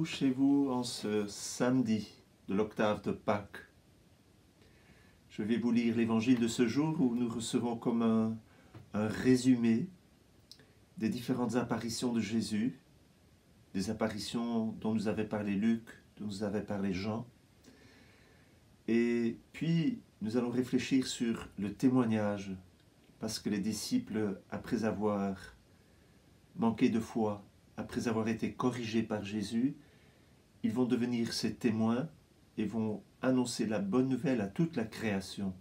chez vous en ce samedi de l'octave de Pâques. Je vais vous lire l'évangile de ce jour où nous recevons comme un résumé des différentes apparitions de Jésus, des apparitions dont nous avait parlé Luc, dont nous avait parlé Jean. Et puis, nous allons réfléchir sur le témoignage, parce que les disciples, après avoir manqué de foi, après avoir été corrigés par Jésus, ils vont devenir ses témoins et vont annoncer la bonne nouvelle à toute la création.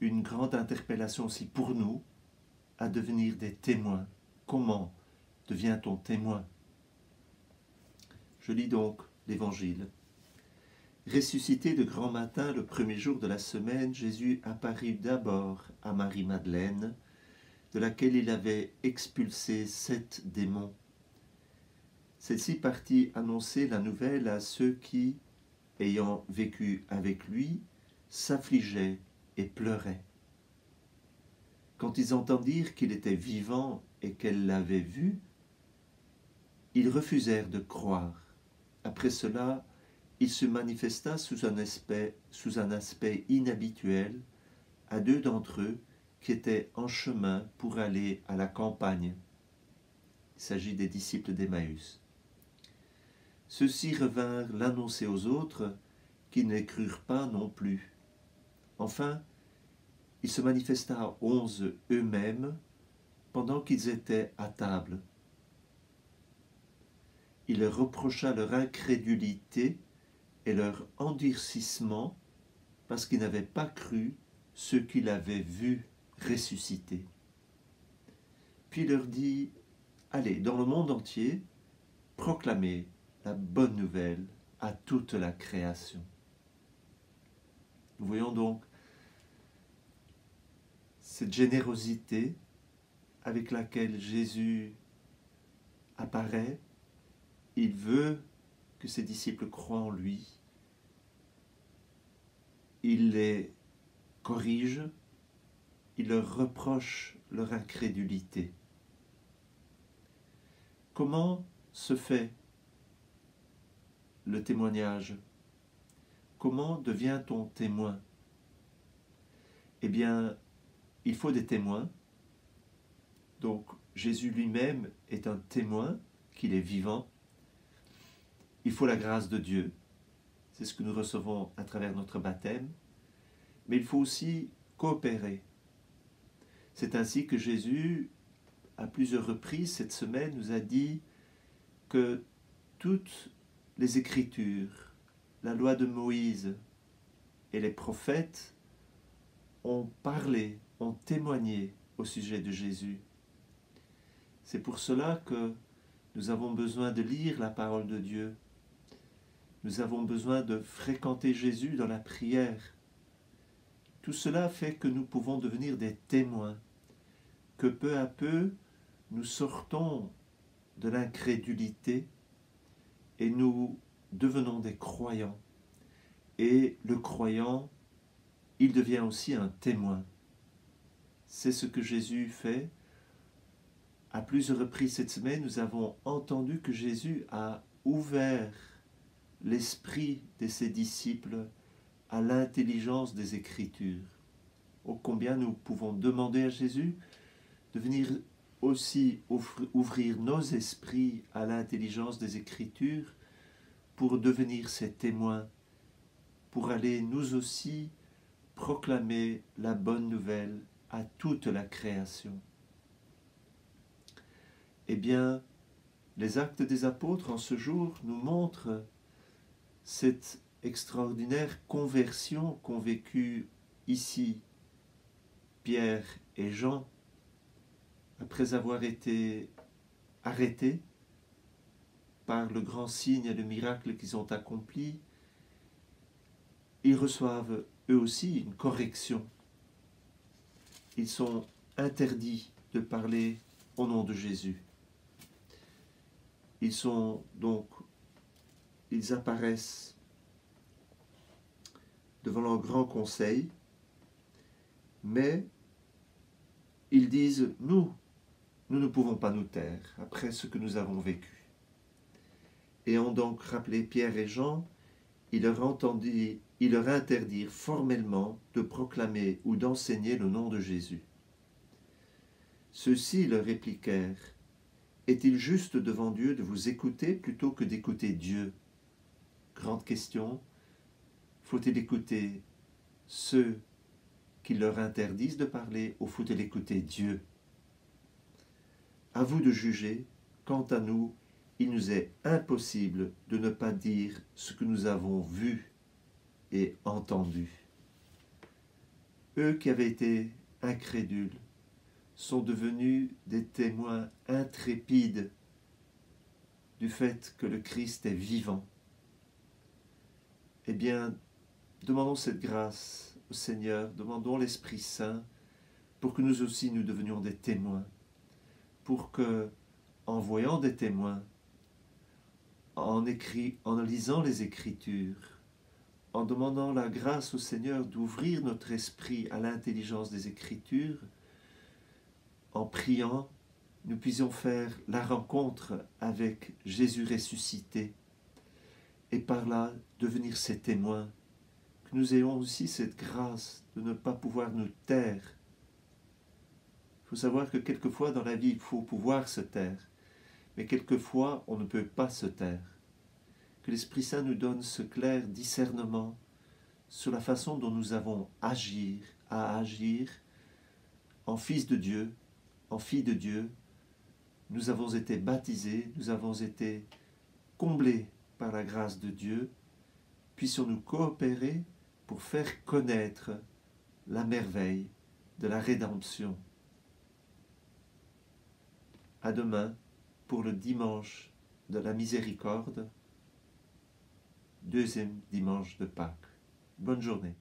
Une grande interpellation aussi pour nous, à devenir des témoins. Comment devient-on témoin? Je lis donc l'Évangile. Ressuscité de grand matin le premier jour de la semaine, Jésus apparut d'abord à Marie-Madeleine, de laquelle il avait expulsé 7 démons. Celle-ci partit annoncer la nouvelle à ceux qui, ayant vécu avec lui, s'affligeaient et pleuraient. Quand ils entendirent qu'il était vivant et qu'elle l'avait vu, ils refusèrent de croire. Après cela, il se manifesta sous un aspect inhabituel à 2 d'entre eux qui étaient en chemin pour aller à la campagne. Il s'agit des disciples d'Emmaüs. Ceux-ci revinrent l'annoncer aux autres qui ne crurent pas non plus. Enfin, il se manifesta à 11 eux-mêmes pendant qu'ils étaient à table. Il leur reprocha leur incrédulité et leur endurcissement parce qu'ils n'avaient pas cru ceux qu'il avait vus ressusciter. Puis il leur dit, « Allez, dans le monde entier, proclamez la bonne nouvelle à toute la création. » Nous voyons donc cette générosité avec laquelle Jésus apparaît. Il veut que ses disciples croient en lui. Il les corrige, il leur reproche leur incrédulité. Comment se fait le témoignage? Comment devient-on témoin? Eh bien, il faut des témoins. Donc, Jésus lui-même est un témoin, qu'il est vivant. Il faut la grâce de Dieu. C'est ce que nous recevons à travers notre baptême. Mais il faut aussi coopérer. C'est ainsi que Jésus, à plusieurs reprises cette semaine, nous a dit que toutes les Écritures, la loi de Moïse et les prophètes ont parlé, ont témoigné au sujet de Jésus. C'est pour cela que nous avons besoin de lire la parole de Dieu. Nous avons besoin de fréquenter Jésus dans la prière. Tout cela fait que nous pouvons devenir des témoins, que peu à peu nous sortons de l'incrédulité et nous devenons des croyants. Et le croyant, il devient aussi un témoin. C'est ce que Jésus fait. À plusieurs reprises cette semaine, nous avons entendu que Jésus a ouvert l'esprit de ses disciples à l'intelligence des Écritures. Oh, combien nous pouvons demander à Jésus de venir aussi ouvrir nos esprits à l'intelligence des Écritures pour devenir ses témoins, pour aller nous aussi proclamer la bonne nouvelle à toute la création. Eh bien, les actes des apôtres en ce jour nous montrent cette extraordinaire conversion qu'ont vécue ici Pierre et Jean, après avoir été arrêtés par le grand signe et le miracle qu'ils ont accompli. Ils reçoivent eux aussi une correction. Ils sont interdits de parler au nom de Jésus. Ils apparaissent devant leur grand conseil, mais ils disent, nous ne pouvons pas nous taire après ce que nous avons vécu. Ayant donc rappelé Pierre et Jean, il leur interdirent formellement de proclamer ou d'enseigner le nom de Jésus. Ceux-ci leur répliquèrent: est-il juste devant Dieu de vous écouter plutôt que d'écouter Dieu? Grande question. Faut-il écouter ceux qui leur interdisent de parler ou faut-il écouter Dieu? À vous de juger. Quant à nous, il nous est impossible de ne pas dire ce que nous avons vu et entendu. Eux qui avaient été incrédules sont devenus des témoins intrépides du fait que le Christ est vivant. Eh bien, demandons cette grâce au Seigneur, demandons l'Esprit Saint pour que nous aussi nous devenions des témoins, pour que, en voyant des témoins, en lisant les Écritures, en demandant la grâce au Seigneur d'ouvrir notre esprit à l'intelligence des Écritures, en priant, nous puissions faire la rencontre avec Jésus ressuscité et par là devenir ses témoins, que nous ayons aussi cette grâce de ne pas pouvoir nous taire. Il faut savoir que quelquefois dans la vie, il faut pouvoir se taire, mais quelquefois on ne peut pas se taire. Que l'Esprit Saint nous donne ce clair discernement sur la façon dont nous avons à agir en fils de Dieu, en fille de Dieu. Nous avons été baptisés, nous avons été comblés par la grâce de Dieu. Puissions-nous coopérer pour faire connaître la merveille de la rédemption. À demain pour le dimanche de la miséricorde, deuxième dimanche de Pâques. Bonne journée.